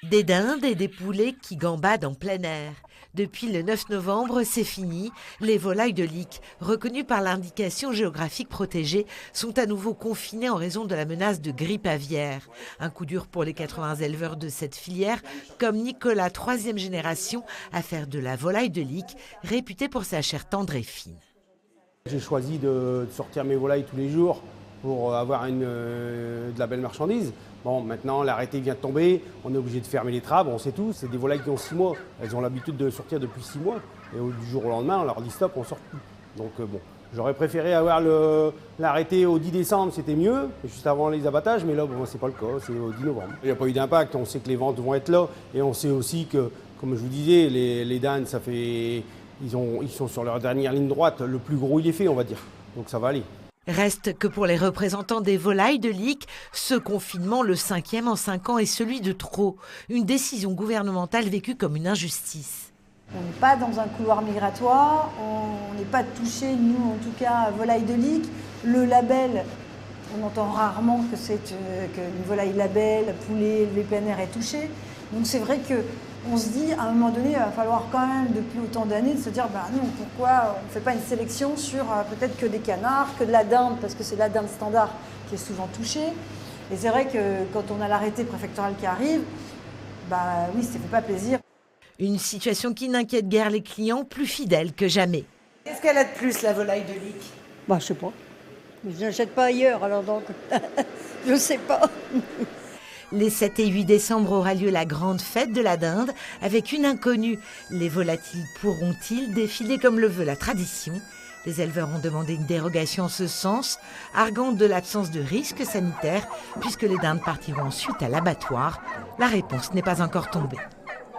Des dindes et des poulets qui gambadent en plein air. Depuis le 9 novembre, c'est fini. Les volailles de Licques, reconnues par l'indication géographique protégée, sont à nouveau confinées en raison de la menace de grippe aviaire. Un coup dur pour les 80 éleveurs de cette filière, comme Nicolas, 3e génération, à faire de la volaille de Licques, réputée pour sa chair tendre et fine. J'ai choisi de sortir mes volailles tous les jours pour avoir de la belle marchandise. Bon, maintenant, l'arrêté vient de tomber, on est obligé de fermer les trappes, on sait tout. C'est des volailles qui ont 6 mois. Elles ont l'habitude de sortir depuis 6 mois. Et du jour au lendemain, on leur dit stop, on sort plus. Donc bon, j'aurais préféré avoir l'arrêté au 10 décembre, c'était mieux, juste avant les abattages, mais là, bon, c'est pas le cas, c'est au 10 novembre. Il n'y a pas eu d'impact, on sait que les ventes vont être là. Et on sait aussi que, comme je vous disais, les dindes, ils sont sur leur dernière ligne droite. Le plus gros, il est fait, on va dire. Donc ça va aller. Reste que pour les représentants des volailles de Licques, ce confinement, le 5e en 5 ans, est celui de trop. Une décision gouvernementale vécue comme une injustice. On n'est pas dans un couloir migratoire, on n'est pas touché, nous en tout cas, volaille de Licques. Le label, on entend rarement qu'une volaille label, poulet, le VPNR est touché. Donc c'est vrai qu'on se dit, à un moment donné, il va falloir quand même, depuis autant d'années, de se dire, non, pourquoi on ne fait pas une sélection sur peut-être que des canards, que de la dinde, parce que c'est la dinde standard qui est souvent touchée. Et c'est vrai que quand on a l'arrêté préfectoral qui arrive, oui, ça ne fait pas plaisir. Une situation qui n'inquiète guère les clients, plus fidèles que jamais. Qu'est-ce qu'elle a de plus, la volaille de Licques ? Je sais pas. Je n'achète pas ailleurs, alors donc, je sais pas. Les 7 et 8 décembre aura lieu la grande fête de la dinde avec une inconnue. Les volatiles pourront-ils défiler comme le veut la tradition ? Les éleveurs ont demandé une dérogation en ce sens, arguant de l'absence de risque sanitaire puisque les dindes partiront ensuite à l'abattoir. La réponse n'est pas encore tombée.